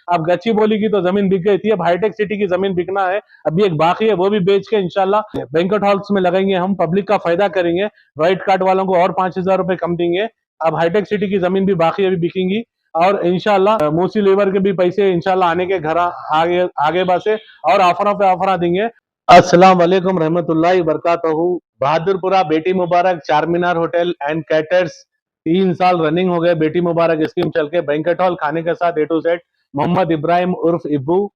अब गच्ची बोली की तो जमीन बिक गई थी, अब हाईटेक सिटी की जमीन बिकना है, अभी एक बाकी है, वो भी बेच के इंशाल्लाह बैंक्वेट हॉल्स में लगाएंगे हम, पब्लिक का फायदा करेंगे, व्हाइट कार्ड वालों को और 5,000 रुपए कम देंगे। अब हाईटेक सिटी की जमीन भी बाकी अभी बिकेंगी और इंशाल्लाह मूसी लेबर के भी पैसे इंशाल्लाह आने के घर आगे आगे बसे और ऑफरों पे ऑफर देंगे। अस्सलाम वालेकुम रहमतुल्लाहि बरकातहू। बहादुरपुरा बेटी मुबारक चार मीनार होटल एंड कैटर्स 3 साल रनिंग हो गए बेटी मुबारक स्कीम चल के, बैंकेट हॉल खाने के साथ A to Z। Mohammed Ibrahim उर्फ Ibbu,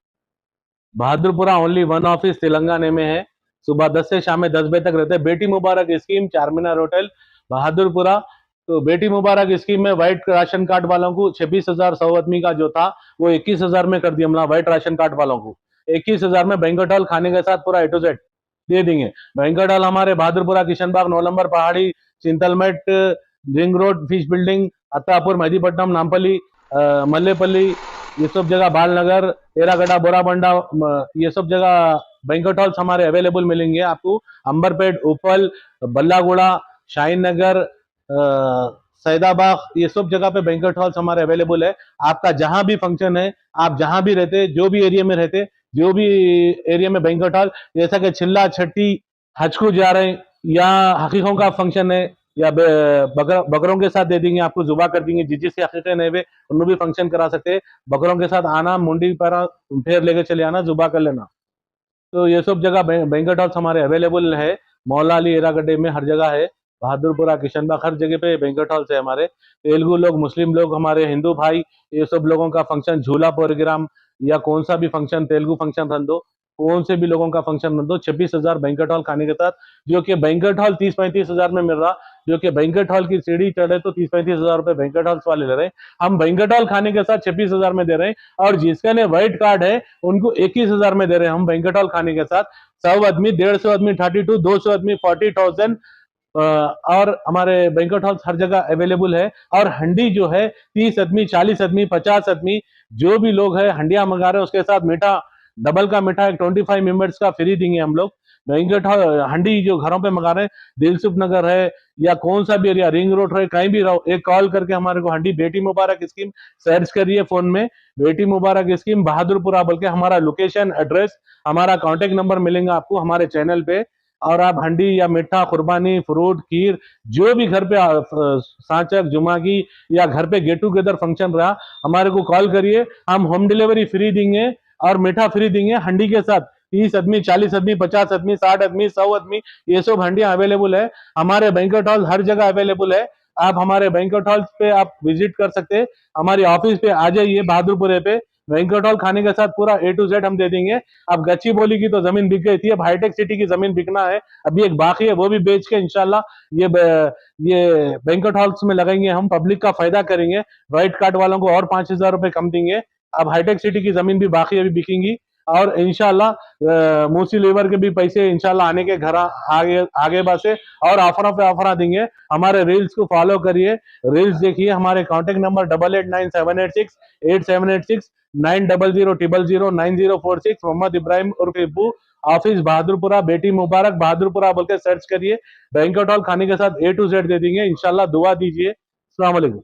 Bahadurpura only one office Telangana में है, सुबह 10 से शाम में 10 बजे तक रहते हैं। बेटी मुबारक स्कीम चार मीनार होटल बहादुरपुरा। तो बेटी मुबारक स्कीम में व्हाइट राशन कार्ड वालों को 26,000 100 आदमी का जो था वो 21,000 में कर दिया हमला, व्हाइट राशन कार्ड वालों को 21,000 में बैंक्वेट हॉल खाने के साथ पूरा A to Z दे देंगे। बैंक्वेट हॉल हमारे Bahadurpura, Kishanbagh, 9 number Pahadi, Chintalmet, ring road, fish building, Attapur, Mehdipatnam, Nampally, Mallepally, ये सब जगह, बालनगर, एरागड्डा, बोराबंडा, ये सब जगह बैंक्वेट हॉल्स हमारे अवेलेबल मिलेंगे आपको। अंबरपेट, उपल, बल्लागुड़ा, शाहीन नगर, सैदाबाग, ये सब जगह पे बैंक्वेट हॉल्स हमारे अवेलेबल है। आपका जहां भी फंक्शन है, आप जहां भी रहते, जो भी एरिया में रहते, जो भी एरिया में बैंक्वेट हॉल, जैसा कि चिल्ला छठी हजकू जा रहे हैं या हकीकों का फंक्शन है या बकरों के साथ दे देंगे आपको, जुबा कर देंगे, जिस हकीके नहीं वे उनको भी फंक्शन करा सकते हैं। बकरों के साथ आना, मुंडी पर फेर लेके चले आना, जुबा कर लेना। तो ये सब जगह बैंक्वेट हॉल्स हमारे अवेलेबल है। मौला अली एरागड्डे में हर जगह है, बहादुरपुरा, किशनबाग, हर जगह पे बैंक्वेट हॉल्स है हमारे। तेलुगु लोग, मुस्लिम लोग, हमारे हिंदू भाई, ये सब लोगों का फंक्शन, झूला प्रोग्राम या कौन सा भी फंक्शन, तेलुगु फंक्शन रन दो, कौन से भी लोगों का फंक्शन रन दो, 26,000 बैंक्वेट हॉल खाने के साथ, जो कि बैंक्वेट हॉल 30-35,000 में मिल रहा, जो कि बैंक्वेट हॉल की सीढ़ी चढ़े तो 30-35,000 रुपए बैंक्वेट हॉल्स वाले ले रहे हैं। हम बैंक्वेट हॉल खाने के साथ 26,000 में दे रहे हैं और जिसका ने व्हाइट कार्ड है उनको 21,000 में दे रहे हैं हम बैंक्वेट हॉल खाने के साथ। 100 आदमी, 150 आदमी 32, 200 आदमी 40,000। और हमारे बैंक्वेट हॉल्स हर जगह अवेलेबल है। और हंडी जो है 30 आदमी, 40 आदमी, 50 आदमी, जो भी लोग है हंडिया मंगा रहे हैं उसके साथ मीठा, डबल का मीठा एक 25 मेंबर्स का फ्री देंगे हम लोग। बैंक्वेट हॉल हंडी जो घरों पे मंगा रहे हैं, दिलसुख नगर है या कौन सा भी एरिया, रिंग रोड है, कहीं भी रहो, एक कॉल करके हमारे को हंडी बेटी मुबारक स्कीम सर्च करिए फोन में, बेटी मुबारक स्कीम बहादुरपुरा बोल के हमारा लोकेशन, एड्रेस, हमारा कॉन्टेक्ट नंबर मिलेगा आपको हमारे चैनल पे। और आप हंडी या मीठा, कुर्बानी, फ्रूट, खीर, जो भी घर पे सांचक, जुमा की या घर पे गेट टूगेदर फंक्शन रहा, हमारे को कॉल करिए, हम होम डिलीवरी फ्री देंगे और मीठा फ्री देंगे हंडी के साथ। 30 आदमी, 40 आदमी, 50 आदमी, 60 आदमी, 100 आदमी, ये सब हंडियां अवेलेबल है। हमारे बैंक्वेट हॉल हर जगह अवेलेबल है। आप हमारे बैंक्वेट हॉल पे आप विजिट कर सकते हैं, हमारी ऑफिस पे आ जाइए बहादुरपुरे पे, बैंक्वेट हॉल खाने के साथ पूरा A to Z हम दे देंगे। अब गच्ची बोली की तो जमीन बिक गई थी, अब हाईटेक सिटी की जमीन बिकना है, अभी एक बाकी है, वो भी बेच के इंशाल्लाह ये बैंक्वेट हॉल्स में लगाएंगे हम, पब्लिक का फायदा करेंगे, व्हाइट कार्ड वालों को और 5,000 रुपए कम देंगे। अब हाईटेक सिटी की जमीन भी बाकी अभी बिकेंगी और इंशाल्लाह मूसी लेबर के भी पैसे इंशाल्लाह आने के घर आगे आगे बसे और ऑफरों पे ऑफर देंगे। हमारे रील्स को फॉलो करिए, रील्स देखिए, हमारे कॉन्टेक्ट नंबर 8897868786 9000009046। मोहम्मद इब्राहिम उर्फ इब्बू, ऑफिस बहादुरपुरा, बेटी मुबारक बहादुरपुरा बोल के सर्च करिए। बैंक्वेट हॉल खाने के साथ A to Z दे देंगे इंशाल्लाह, दुआ दीजिए। अस्सलाम वालेकुम।